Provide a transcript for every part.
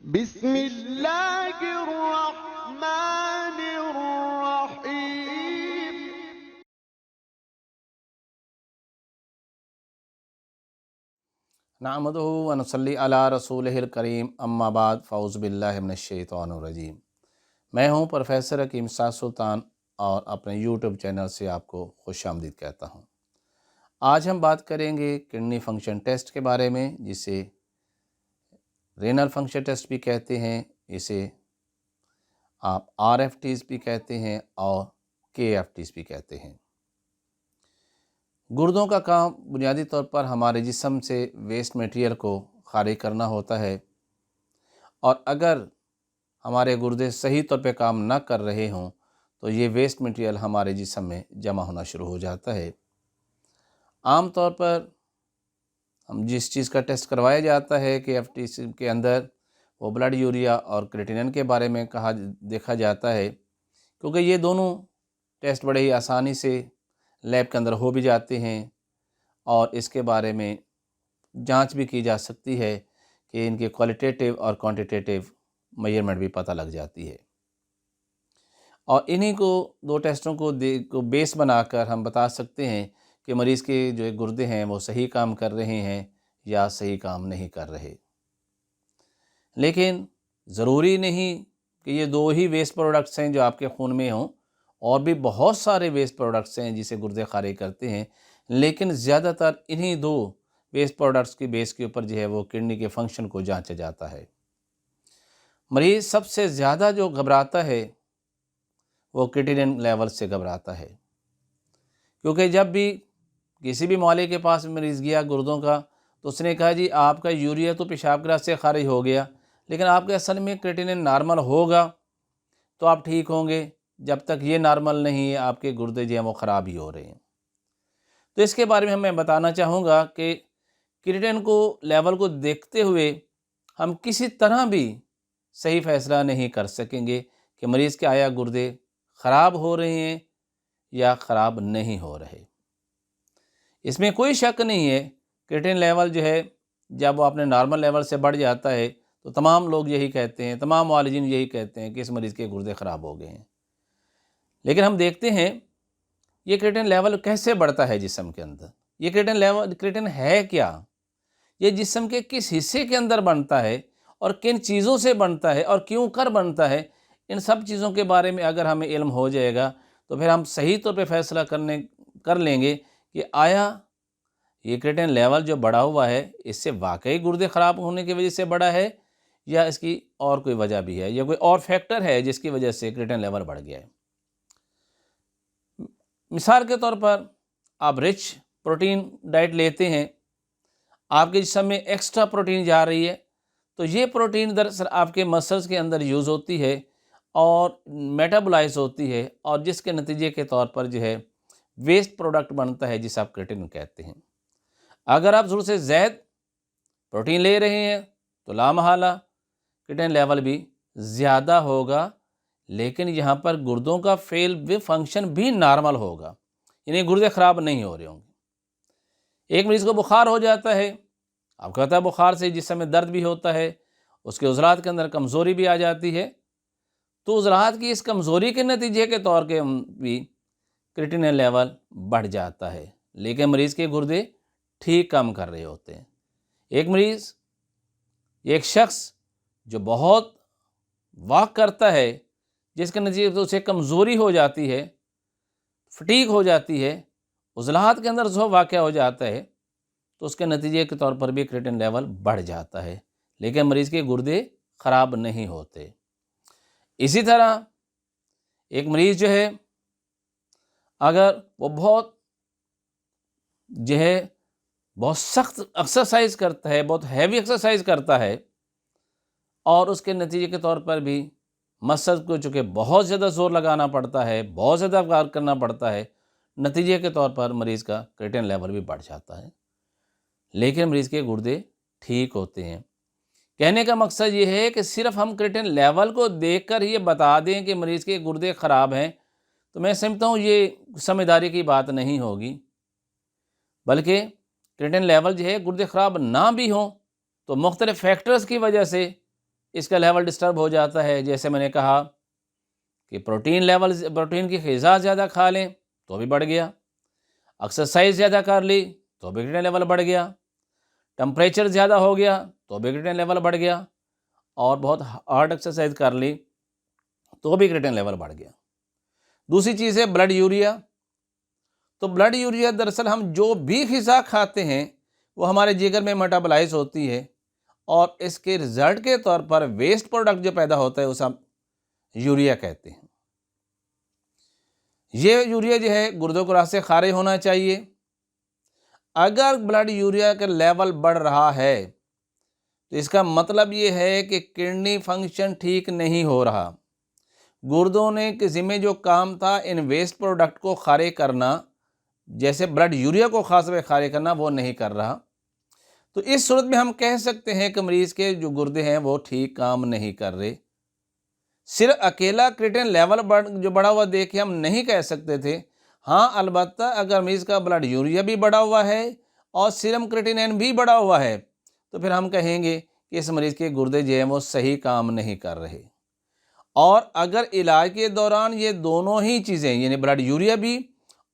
बिस्मिल्लाहिर्रहमानिर्रहीम। नहमदुहु व नसल्ली अला रसूलिहिल करीम अम्मा बाद फ़ौज़ु बिल्लाहि मिनश्शैतानिर्रजीम। मैं हूं प्रोफेसर हकीम साद सुल्तान और अपने यूट्यूब चैनल से आपको खुशामदीद कहता हूं। आज हम बात करेंगे किडनी फंक्शन टेस्ट के बारे में, जिसे रेनल फंक्शन टेस्ट भी कहते हैं, इसे आप RFTs भी कहते हैं और KFTs भी कहते हैं। गुर्दों का काम बुनियादी तौर पर हमारे जिस्म से वेस्ट मटेरियल को खारिज करना होता है, और अगर हमारे गुर्दे सही तौर पे काम ना कर रहे हों तो ये वेस्ट मटेरियल हमारे जिस्म में जमा होना शुरू हो जाता है। आम तौर पर हम जिस चीज़ का टेस्ट करवाया जाता है KFT के अंदर, वो ब्लड यूरिया और क्रिएटिनिन के बारे में देखा जाता है, क्योंकि ये दोनों टेस्ट बड़े ही आसानी से लैब के अंदर हो भी जाते हैं और इसके बारे में जांच भी की जा सकती है कि इनके क्वालिटेटिव और क्वांटिटेटिव मेजरमेंट भी पता लग जाती है। और इन्हीं को दो टेस्टों को बेस बनाकर हम बता सकते हैं कि मरीज़ के जो गुर्दे हैं वो सही काम कर रहे हैं या सही काम नहीं कर रहे। लेकिन ज़रूरी नहीं कि ये दो ही वेस्ट प्रोडक्ट्स हैं जो आपके खून में हों, और भी बहुत सारे वेस्ट प्रोडक्ट्स हैं जिसे गुर्दे खारिज करते हैं, लेकिन ज़्यादातर इन्हीं दो वेस्ट प्रोडक्ट्स की बेस के ऊपर जो है वो किडनी के फंक्शन को जांचा जाता है। मरीज़ सबसे ज़्यादा जो घबराता है वो क्रिएटिनिन लेवल से घबराता है, क्योंकि जब भी किसी भी मौले के पास मरीज़ गया गुर्दों का, तो उसने कहा जी आपका यूरिया तो पेशाब के रास्ते से खारिज हो गया, लेकिन आपके असल में क्रिएटिनिन नॉर्मल होगा तो आप ठीक होंगे। जब तक ये नॉर्मल नहीं है आपके गुर्दे जो हैं वो ख़राब ही हो रहे हैं। तो इसके बारे में मैं बताना चाहूँगा कि क्रिएटिनिन को लेवल को देखते हुए हम किसी तरह भी सही फैसला नहीं कर सकेंगे कि मरीज़ के आया गुर्दे ख़राब हो रहे हैं या ख़राब नहीं हो रहे। इसमें कोई शक नहीं है, क्रिएटिनिन लेवल जो है जब वो अपने नॉर्मल लेवल से बढ़ जाता है तो तमाम लोग यही कहते हैं, तमाम मुआलिजीन यही कहते हैं कि इस मरीज़ के गुर्दे ख़राब हो गए हैं। लेकिन हम देखते हैं ये क्रिएटिनिन लेवल कैसे बढ़ता है जिस्म के अंदर। ये क्रिएटिनिन है क्या, ये जिस्म के किस हिस्से के अंदर बनता है और किन चीज़ों से बनता है और क्यों कर बनता है, इन सब चीज़ों के बारे में अगर हमें इल्म हो जाएगा तो फिर हम सही तौर पे फैसला कर लेंगे कि आया ये क्रिएटिनिन लेवल जो बढ़ा हुआ है इससे वाकई गुर्दे ख़राब होने की वजह से बढ़ा है, या इसकी और कोई वजह भी है, या कोई और फैक्टर है जिसकी वजह से क्रिएटिनिन लेवल बढ़ गया है। मिसाल के तौर पर आप रिच प्रोटीन डाइट लेते हैं, आपके जिस्म में एक्स्ट्रा प्रोटीन जा रही है, तो ये प्रोटीन दरअसल आपके मसल्स के अंदर यूज़ होती है और मेटाबोलाइज होती है, और जिसके नतीजे के तौर पर जो है वेस्ट प्रोडक्ट बनता है जिसे आप क्रिएटिनिन कहते हैं। अगर आप ज़रूरत से ज़्यादा प्रोटीन ले रहे हैं तो लामहला क्रिएटिनिन लेवल भी ज़्यादा होगा, लेकिन यहाँ पर गुर्दों का फेल वे फंक्शन भी नॉर्मल होगा, यानी गुर्दे ख़राब नहीं हो रहे होंगे। एक मरीज़ को बुखार हो जाता है, आपको पता है बुखार से जिस्म में दर्द भी होता है, उसके उज़लात के अंदर कमज़ोरी भी आ जाती है, तो उज़लात की इस कमज़ोरी के नतीजे के तौर के भी क्रिएटिनिन लेवल बढ़ जाता है, लेकिन मरीज़ के गुर्दे ठीक काम कर रहे होते हैं। एक शख्स जो बहुत वॉक करता है, जिसके नतीजे से उसे कमज़ोरी हो जाती है, फटीग हो जाती है, उज़लात के अंदर जो वाक़या हो जाता है, तो उसके नतीजे के तौर पर भी क्रिएटिनिन लेवल बढ़ जाता है, लेकिन मरीज़ के गुर्दे ख़राब नहीं होते। इसी तरह एक मरीज़ जो है अगर वो बहुत सख्त एक्सरसाइज करता है, बहुत हैवी एक्सरसाइज करता है, और उसके नतीजे के तौर पर भी मसल को चूँकि बहुत ज़्यादा ज़ोर लगाना पड़ता है, बहुत ज़्यादा कार्य करना पड़ता है, नतीजे के तौर पर मरीज़ का क्रिएटिनिन लेवल भी बढ़ जाता है, लेकिन मरीज़ के गुर्दे ठीक होते हैं। कहने का मकसद ये है कि सिर्फ हम क्रिएटिनिन लेवल को देखकर ये बता दें कि मरीज़ के गुर्दे ख़राब हैं, तो मैं समझता हूँ ये समझदारी की बात नहीं होगी, बल्कि क्रिएटिनिन लेवल जो है गुर्दे ख़राब ना भी हों तो मुख्तलिफ़ फैक्टर्स की वजह से इसका लेवल डिस्टर्ब हो जाता है। जैसे मैंने कहा कि प्रोटीन की ग़िज़ा ज़्यादा खा लें तो भी बढ़ गया, एक्सरसाइज ज़्यादा कर ली तो भी क्रिएटिनिन लेवल बढ़ गया, टेम्परेचर ज़्यादा हो गया तो भी क्रिएटिनिन लेवल बढ़ गया, और बहुत हार्ड एक्सरसाइज कर ली तो भी क्रिएटिनिन लेवल बढ़ गया। दूसरी चीज़ है ब्लड यूरिया। तो ब्लड यूरिया दरअसल हम जो भी ग़िज़ा खाते हैं वो हमारे जिगर में मेटाबोलाइज होती है, और इसके रिजल्ट के तौर पर वेस्ट प्रोडक्ट जो पैदा होता है उसे हम यूरिया कहते हैं। ये यूरिया जो है गुर्दों को रास्ते खारिज होना चाहिए। अगर ब्लड यूरिया का लेवल बढ़ रहा है तो इसका मतलब ये है कि किडनी फंक्शन ठीक नहीं हो रहा। गुर्दों ने के ज़िम्मे जो काम था इन वेस्ट प्रोडक्ट को खारिज करना, जैसे ब्लड यूरिया को खास तौर पर खारिज करना, वो नहीं कर रहा। तो इस सूरत में हम कह सकते हैं कि मरीज़ के जो गुर्दे हैं वो ठीक काम नहीं कर रहे। सिर्फ अकेला क्रिएटिनिन लेवल जो बढ़ा हुआ देख के हम नहीं कह सकते थे। हाँ, अलबत्ता अगर मरीज़ का ब्लड यूरिया भी बढ़ा हुआ है और सीरम क्रिएटिनिन भी बढ़ा हुआ है तो फिर हम कहेंगे कि इस मरीज़ के गुर्दे जो हैं वो सही काम नहीं कर रहे। और अगर इलाज के दौरान ये दोनों ही चीज़ें यानी ब्लड यूरिया भी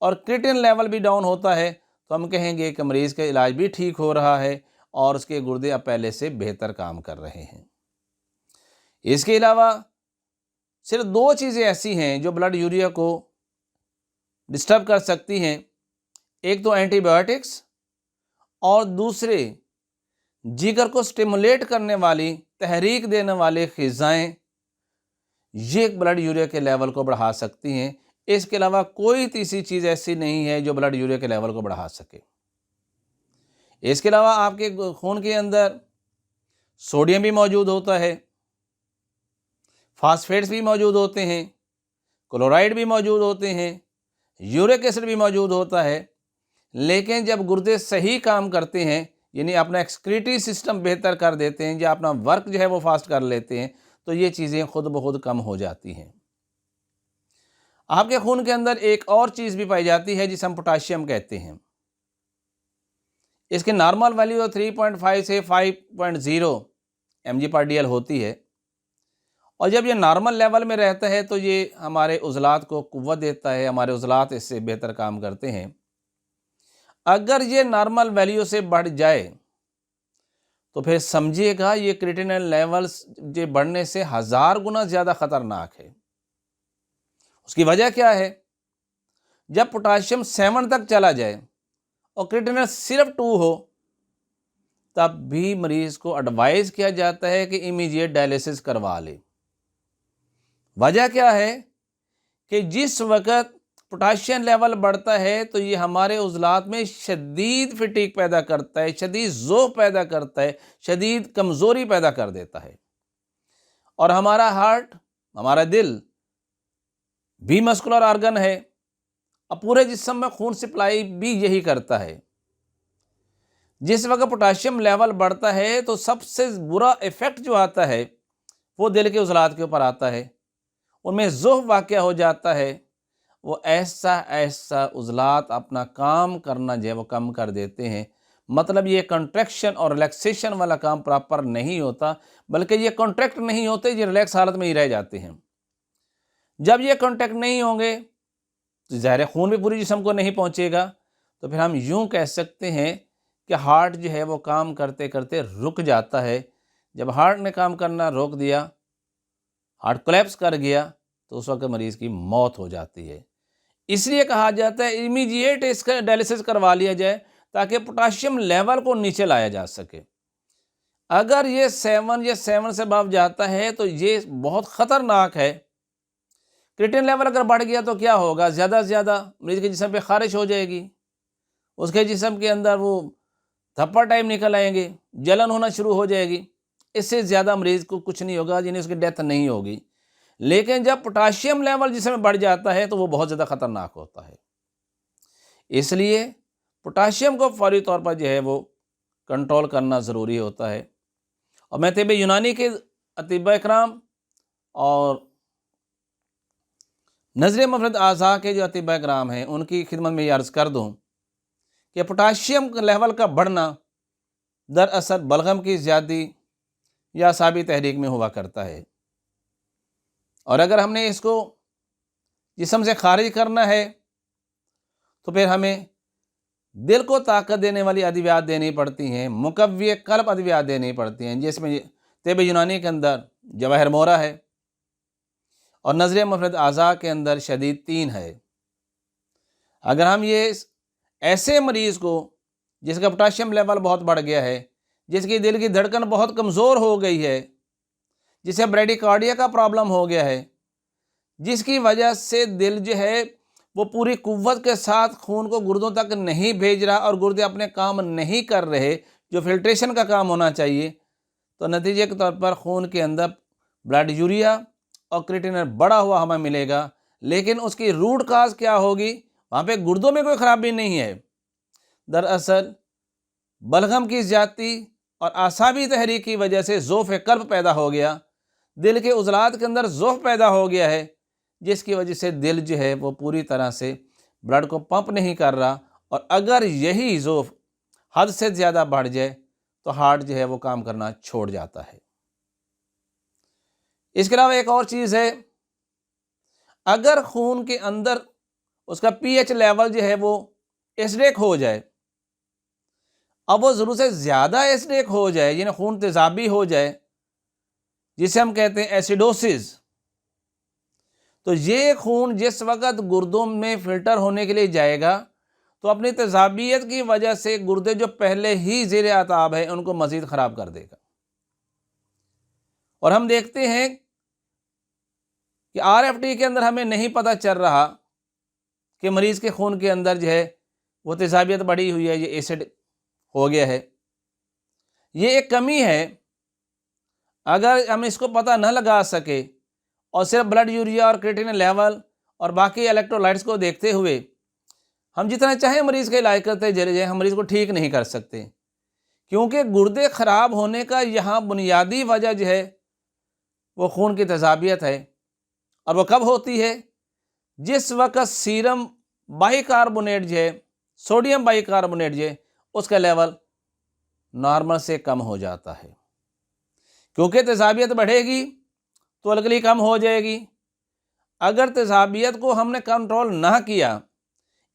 और क्रिएटिनिन लेवल भी डाउन होता है तो हम कहेंगे कि मरीज़ का इलाज भी ठीक हो रहा है और उसके गुर्दे अब पहले से बेहतर काम कर रहे हैं। इसके अलावा सिर्फ दो चीज़ें ऐसी हैं जो ब्लड यूरिया को डिस्टर्ब कर सकती हैं, एक तो एंटीबायोटिक्स और दूसरे जिगर को स्टिमुलेट करने वाली, तहरीक देने वाले ग़िज़ाएँ, ये ब्लड यूरिया के लेवल को बढ़ा सकती हैं। इसके अलावा कोई तीसरी चीज़ ऐसी नहीं है जो ब्लड यूरिया के लेवल को बढ़ा सके। इसके अलावा आपके खून के अंदर सोडियम भी मौजूद होता है, फास्फेट्स भी मौजूद होते हैं, क्लोराइड भी मौजूद होते हैं, यूरिक एसिड भी मौजूद होता है। लेकिन जब गुर्दे सही काम करते हैं यानी अपना एक्सक्रीटरी सिस्टम बेहतर कर देते हैं या अपना वर्क जो है वो फास्ट कर लेते हैं तो ये चीज़ें खुद ब खुद कम हो जाती हैं। आपके खून के अंदर एक और चीज़ भी पाई जाती है जिसे हम पोटाशियम कहते हैं। इसकी नॉर्मल वैल्यू 3.5 से 5.0 mg/dl होती है, और जब ये नॉर्मल लेवल में रहता है तो ये हमारे उज़लात को क़ुव्वत देता है, हमारे उज़लात इससे बेहतर काम करते हैं। अगर ये नॉर्मल वैल्यू से बढ़ जाए तो फिर समझिएगा ये क्रिएटिनिन लेवल्स जो बढ़ने से 1000 गुना ज़्यादा ख़तरनाक है। उसकी वजह क्या है? जब पोटाशियम 7 तक चला जाए और क्रिएटिनिन सिर्फ 2 हो तब भी मरीज़ को एडवाइस किया जाता है कि इमीडिएट डायलिसिस करवा ले। वजह क्या है कि जिस वक़्त पोटाशियम लेवल बढ़ता है तो ये हमारे उज़लात में शदीद फटीग पैदा करता है, शदीद ज़ोफ़ पैदा करता है, शदीद कमज़ोरी पैदा कर देता है। और हमारा हार्ट, हमारा दिल भी मस्कुलर ऑर्गन है और पूरे जिस्म में खून सप्लाई भी यही करता है। जिस वक्त पोटाशियम लेवल बढ़ता है तो सबसे बुरा इफ़ेक्ट जो आता है वो दिल के उज़लात के ऊपर आता है, उनमें ज़ोफ़ वाक़या हो जाता है। वो ऐसा उज़लात अपना काम करना जो है वो कम कर देते हैं। मतलब ये कंट्रैक्शन और रिलैक्सेशन वाला काम प्रॉपर नहीं होता, बल्कि ये कॉन्ट्रैक्ट नहीं होते, ये रिलैक्स हालत में ही रह जाते हैं। जब ये कॉन्ट्रैक्ट नहीं होंगे तो ज़ाहिर खून भी पूरे जिस्म को नहीं पहुँचेगा। तो फिर हम यूँ कह सकते हैं कि हार्ट जो है वो काम करते करते रुक जाता है। जब हार्ट ने काम करना रोक दिया, हार्ट कोलैप्स कर गया, तो उस वक्त मरीज़ की मौत हो जाती है। इसलिए कहा जाता है इमीडिएट इसका डायलिसिस करवा लिया जाए ताकि पोटाशियम लेवल को नीचे लाया जा सके। अगर ये 7 या 7 से अबव जाता है तो ये बहुत ख़तरनाक है। क्रिएटिनिन लेवल अगर बढ़ गया तो क्या होगा? ज़्यादा से ज़्यादा मरीज़ के जिस्म पे ख़ारिश हो जाएगी, उसके जिस्म के अंदर वो धप्पा टाइम निकल आएंगे, जलन होना शुरू हो जाएगी। इससे ज़्यादा मरीज़ को कुछ नहीं होगा, यानी उसकी डेथ नहीं होगी। लेकिन जब पोटाशियम लेवल जिसमें बढ़ जाता है तो वो बहुत ज़्यादा ख़तरनाक होता है। इसलिए पोटाशियम को फौरी तौर पर जो है वो कंट्रोल करना ज़रूरी होता है। और मैं तिब्ब यूनानी के अतिब्बा इकराम और नज़र मफरद आज़ा के जो अतिब्बा इकराम हैं उनकी खिदमत में ये अर्ज़ कर दूँ कि पोटाशियम लेवल का बढ़ना दरअसल बलगम की ज़्यादती, या असाबी तहरीक में हुआ करता है। और अगर हमने इसको जिस्म से खारिज करना है तो फिर हमें दिल को ताकत देने वाली अद्वियात देनी पड़ती हैं, मुकव्वी क़ल्ब अद्वियात देनी पड़ती हैं, जिसमें तिब यूनानी के अंदर जवाहिर मोरा है और नज़र मुफरद आज़ा के अंदर शदीद तीन है। अगर हम ये ऐसे मरीज़ को जिसका पोटाशियम लेवल बहुत बढ़ गया है, जिसकी दिल की धड़कन बहुत कमज़ोर हो गई है, जिसे ब्रेडिकार्डिया का प्रॉब्लम हो गया है, जिसकी वजह से दिल जो है वो पूरी कुव्वत के साथ खून को गुर्दों तक नहीं भेज रहा और गुर्दे अपने काम नहीं कर रहे जो फिल्ट्रेशन का काम होना चाहिए, तो नतीजे के तौर पर खून के अंदर ब्लड यूरिया और क्रिएटिनिन बढ़ा हुआ हमें मिलेगा। लेकिन उसकी रूट काज क्या होगी? वहाँ पे गुर्दों में कोई ख़राबी नहीं है। दरअसल बलगम की ज़्यादती और आसाबी तहरीक की वजह से ज़ोफ़ क़ल्ब पैदा हो गया, दिल के उज़लात के अंदर ज़ोफ़ पैदा हो गया है, जिसकी वजह से दिल जो है वो पूरी तरह से ब्लड को पंप नहीं कर रहा। और अगर यही ज़ोफ़ हद से ज़्यादा बढ़ जाए तो हार्ट जो है वो काम करना छोड़ जाता है। इसके अलावा एक और चीज़ है, अगर खून के अंदर उसका पीएच लेवल जो है वो एसिडिक हो जाए, अब वो ज़रूरत से ज़्यादा एसिडिक हो जाए, यानी खून तेज़ाबी हो जाए, जिसे हम कहते हैं एसिडोसिस, तो ये खून जिस वक़्त गुर्दों में फ़िल्टर होने के लिए जाएगा तो अपनी तेज़ाबियत की वजह से गुर्दे जो पहले ही ज़ेरे आताब है उनको मज़ीद ख़राब कर देगा। और हम देखते हैं कि आरएफटी के अंदर हमें नहीं पता चल रहा कि मरीज़ के खून के अंदर जो है वो तेज़ाबियत बढ़ी हुई है, ये एसिड हो गया है। ये एक कमी है। अगर हम इसको पता न लगा सके और सिर्फ ब्लड यूरिया और क्रिएटिनिन लेवल और बाकी इलेक्ट्रोलाइट्स को देखते हुए हम जितना चाहे मरीज़ का इलाज करते चले जाएं, हम मरीज़ को ठीक नहीं कर सकते, क्योंकि गुर्दे ख़राब होने का यहाँ बुनियादी वजह जो है वो खून की तेज़ाबियत है। और वो कब होती है? जिस वक्त सीरम बाइकार्बोनेट जो है, सोडियम बाइकार्बोनेट जो है, उसका लेवल नॉर्मल से कम हो जाता है। क्योंकि तेज़ाबियत बढ़ेगी तो अलकली कम हो जाएगी। अगर तेज़ाबियत को हमने कंट्रोल ना किया,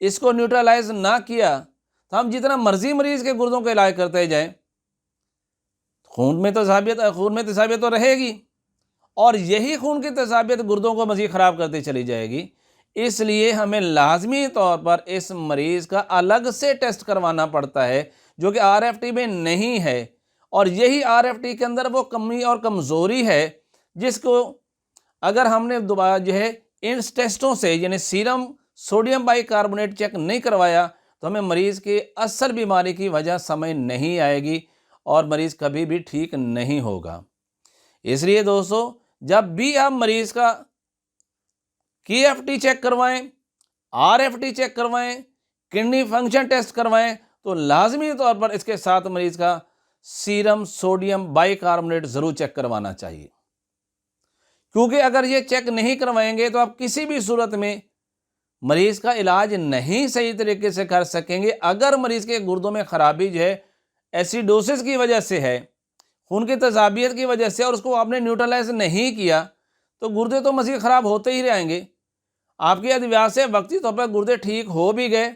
इसको न्यूट्रलाइज ना किया, तो हम जितना मर्जी मरीज़ के गुर्दों का इलाज करते जाएं, खून में तेज़ाबियत तो रहेगी और यही खून की तेज़ाबियत गुर्दों को मज़ीद ख़राब करती चली जाएगी। इसलिए हमें लाजमी तौर पर इस मरीज़ का अलग से टेस्ट करवाना पड़ता है, जो कि आरएफटी में नहीं है। और यही आरएफटी के अंदर वो कमी और कमज़ोरी है जिसको अगर हमने दोबारा जो है इन टेस्टों से, यानी सीरम सोडियम बाइकार्बोनेट चेक नहीं करवाया, तो हमें मरीज़ की असल बीमारी की वजह समझ नहीं आएगी और मरीज़ कभी भी ठीक नहीं होगा। इसलिए दोस्तों, जब भी आप मरीज़ का केएफटी चेक करवाएं, आरएफटी चेक करवाएं, किडनी फंक्शन टेस्ट करवाएं, तो लाजमी तौर पर इसके साथ मरीज़ का सीरम सोडियम बाइकार्बोनेट ज़रूर चेक करवाना चाहिए। क्योंकि अगर ये चेक नहीं करवाएंगे तो आप किसी भी सूरत में मरीज़ का इलाज नहीं सही तरीके से कर सकेंगे। अगर मरीज़ के गुर्दों में ख़राबी जो है एसिडोसिस की वजह से है, खून की तेज़ाबियत की वजह से, और उसको आपने न्यूट्रलाइज नहीं किया, तो गुर्दे तो मज़ीद ख़राब होते ही रहेंगे। आपकी अद्वियात से वक्ती तौर पर गुर्दे ठीक हो भी गए,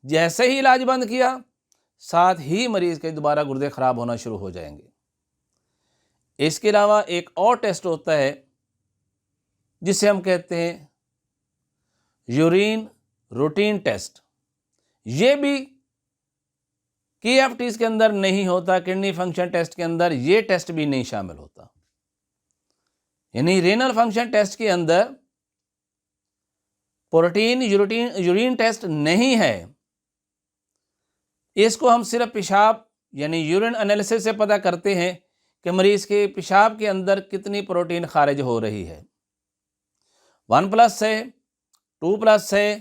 जैसे ही इलाज बंद किया, साथ ही मरीज़ के दोबारा गुर्दे ख़राब होना शुरू हो जाएंगे। इसके अलावा एक और टेस्ट होता है जिसे हम कहते हैं यूरिन रूटीन टेस्ट। ये भी केएफटीज के अंदर नहीं होता, किडनी फंक्शन टेस्ट के अंदर ये टेस्ट भी नहीं शामिल होता। यानी रेनल फंक्शन टेस्ट के अंदर प्रोटीन यूरिन टेस्ट नहीं है। इसको हम सिर्फ पेशाब यानी यूरिन एनालिसिस से पता करते हैं कि मरीज़ के पेशाब के अंदर कितनी प्रोटीन खारिज हो रही है। 1+ है, 2+ है,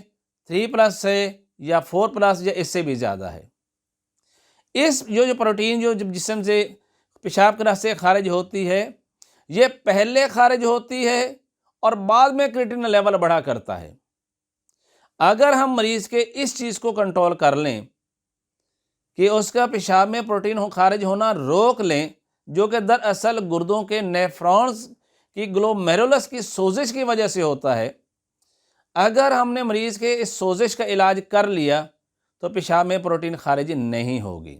3+ है या 4+ या इससे भी ज़्यादा है। इस जो प्रोटीन जो जिस्म से पेशाब के रास्ते खारिज होती है, ये पहले खारिज होती है और बाद में क्रिएटिनिन लेवल बढ़ा करता है। अगर हम मरीज़ के इस चीज़ को कंट्रोल कर लें कि उसका पेशाब में प्रोटीन खारिज होना रोक लें, जो कि दरअसल गुर्दों के नेफ्रॉन्स की ग्लोमेरुलस की सोजिश की वजह से होता है। अगर हमने मरीज़ के इस सोजिश का इलाज कर लिया तो पेशाब में प्रोटीन खारिज नहीं होगी।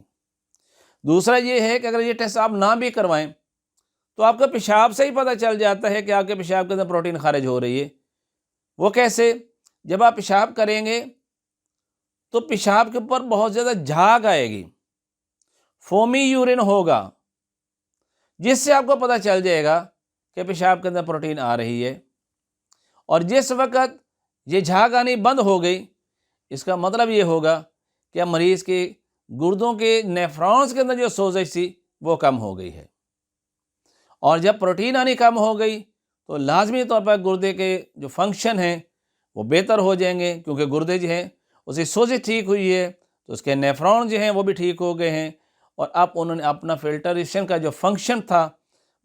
दूसरा ये है कि अगर ये टेस्ट आप ना भी करवाएं तो आपका पेशाब से ही पता चल जाता है कि आपके पेशाब के अंदर प्रोटीन खारिज हो रही है। वो कैसे? जब आप पेशाब करेंगे तो पेशाब के ऊपर बहुत ज़्यादा झाग आएगी, फोमी यूरिन होगा, जिससे आपको पता चल जाएगा कि पेशाब के अंदर प्रोटीन आ रही है। और जिस वक्त ये झाग आनी बंद हो गई, इसका मतलब ये होगा कि मरीज़ के गुर्दों के नेफ्रॉन्स के अंदर जो सोजिश थी वो कम हो गई है। और जब प्रोटीन आनी कम हो गई तो लाजमी तौर पर गुर्दे के जो फंक्शन हैं वो बेहतर हो जाएंगे, क्योंकि गुर्दे जो हैं उसकी सोजिश ठीक हुई है तो उसके नेफ्रॉन जो हैं वो भी ठीक हो गए हैं। और अब उन्होंने अपना फिल्टरेशन का जो फंक्शन था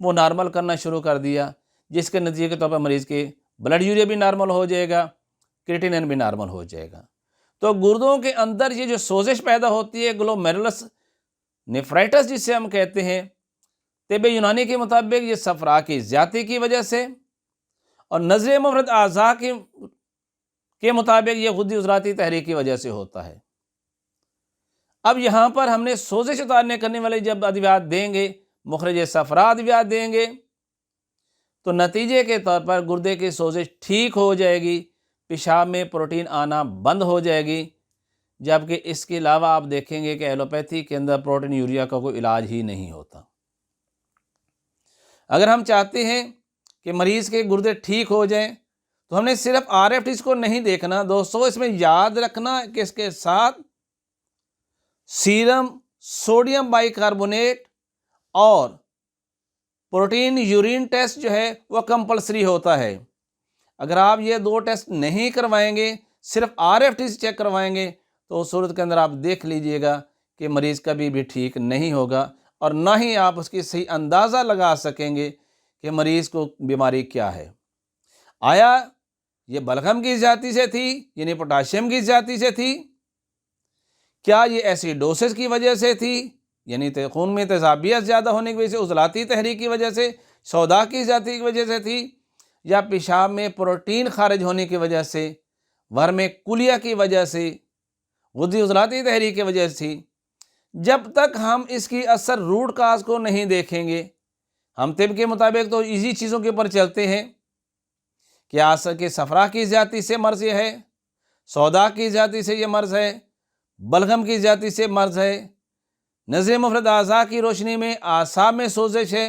वो नॉर्मल करना शुरू कर दिया, जिसके नतीजे के तौर पर मरीज़ के ब्लड यूरिया भी नॉर्मल हो जाएगा, क्रिएटिनिन भी नॉर्मल हो जाएगा। तो गुर्दों के अंदर ये जो सोजिश पैदा होती है, ग्लोमेरुलस नेफ्राइटिस जिसे हम कहते हैं, तिब्बे यूनानी के मुताबिक ये सफरा की ज़्यादती की वजह से और नज़र मुफरद आज़ा के मुताबिक ये खुदी उज़राती तहरीक की वजह से होता है। अब यहाँ पर हमने सोजिश उतारने करने वाले जब अद्वियात देंगे, मुखरज सफरा अद्वियात देंगे, तो नतीजे के तौर पर गुर्दे की सोजिश ठीक हो जाएगी, पेशाब में प्रोटीन आना बंद हो जाएगी। जबकि इसके अलावा आप देखेंगे कि एलोपैथी के अंदर प्रोटीन यूरिया का कोई इलाज ही नहीं होता। अगर हम चाहते हैं कि मरीज़ के गुर्दे ठीक हो जाएं तो हमने सिर्फ RFTs को नहीं देखना दोस्तों, इसमें याद रखना कि इसके साथ सीरम सोडियम बाइकार्बोनेट और प्रोटीन यूरिन टेस्ट जो है वो कंपलसरी होता है। अगर आप ये दो टेस्ट नहीं करवाएंगे, सिर्फ RFTs चेक करवाएंगे, तो उस सूरत के अंदर आप देख लीजिएगा कि मरीज़ कभी भी ठीक नहीं होगा और ना ही आप उसकी सही अंदाज़ा लगा सकेंगे कि मरीज़ को बीमारी क्या है। आया ये बलगम की ज़्यादती से थी, यानी पोटाशियम की ज़्यादती से थी? क्या ये एसिडोसिस की वजह से थी, यानी खून में तेज़ाबियत ज़्यादा होने की वजह से, उज़लाती तहरीक की वजह से, सौदा की ज़्यादती की वजह से थी, या पेशाब में प्रोटीन खारिज होने की वजह से, वर्म कुलिया की वजह से, गुद्दी उज़लाती तहरीक की वजह से थी? जब तक हम इसकी असर रूट काज को नहीं देखेंगे, हम तिब के मुताबिक तो इसी चीज़ों के ऊपर चलते हैं कि आसर के सफरा की ज़्यादती से मर्ज़ है, सौदा की ज़्यादती से ये मर्ज़ है, बलगम की ज़्यादती से मर्ज़ है, नज़र मुफरद आज़ा की रोशनी में आसाब में सोजिश है,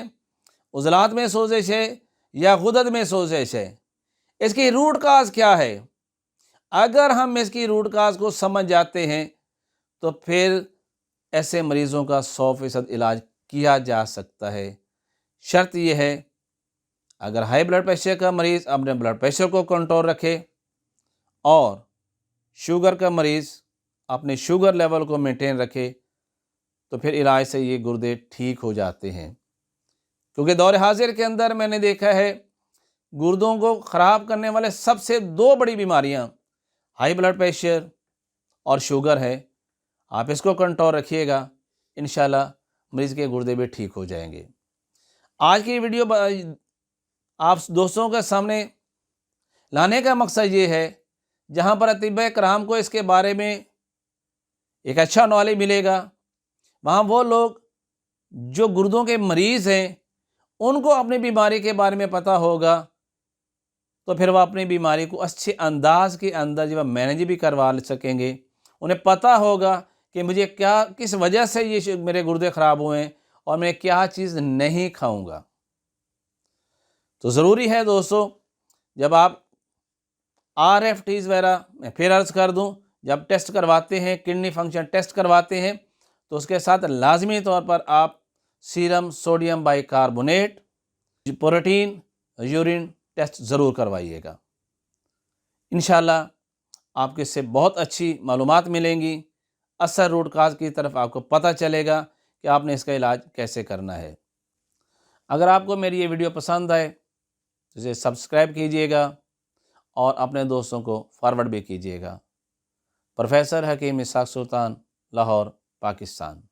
उज़लात में सोजिश है या गुदद में सोजिश है। इसकी रूट काज क्या है? अगर हम इसकी रूट काज को समझ जाते हैं तो फिर ऐसे मरीज़ों का 100% इलाज किया जा सकता है। शर्त यह है, अगर हाई ब्लड प्रेशर का मरीज़ अपने ब्लड प्रेशर को कंट्रोल रखे और शुगर का मरीज़ अपने शुगर लेवल को मेंटेन रखे, तो फिर इलाज से ये गुर्दे ठीक हो जाते हैं। क्योंकि दौर हाजिर के अंदर मैंने देखा है गुर्दों को ख़राब करने वाले सबसे दो बड़ी बीमारियां हाई ब्लड प्रेशर और शुगर है। आप इसको कंट्रोल रखिएगा, इंशाल्लाह मरीज़ के गुर्दे भी ठीक हो जाएंगे। आज की वीडियो आप दोस्तों के सामने लाने का मकसद ये है, जहाँ पर अतिबा कराम को इसके बारे में एक अच्छा नॉलेज मिलेगा, वहाँ वो लोग जो गुर्दों के मरीज़ हैं उनको अपनी बीमारी के बारे में पता होगा, तो फिर वह अपनी बीमारी को अच्छे अंदाज के अंदर जब मैनेज भी करवा सकेंगे। उन्हें पता होगा कि मुझे क्या, किस वजह से ये मेरे गुर्दे ख़राब हुए हैं और मैं क्या चीज़ नहीं खाऊंगा। तो ज़रूरी है दोस्तों, जब आप RFTs वगैरह, मैं फिर अर्ज़ कर दूं, जब टेस्ट करवाते हैं, किडनी फंक्शन टेस्ट करवाते हैं, तो उसके साथ लाजमी तौर पर आप serum sodium bicarbonate, protein urine test ज़रूर करवाइएगा। इंशाल्लाह आपको इससे बहुत अच्छी मालूमात मिलेंगी, असर रूट काज की तरफ आपको पता चलेगा कि आपने इसका इलाज कैसे करना है। अगर आपको मेरी ये वीडियो पसंद आए तो इसे सब्सक्राइब कीजिएगा और अपने दोस्तों को फॉरवर्ड भी कीजिएगा। प्रोफेसर हकीम इसहाक सुल्तान, लाहौर, पाकिस्तान।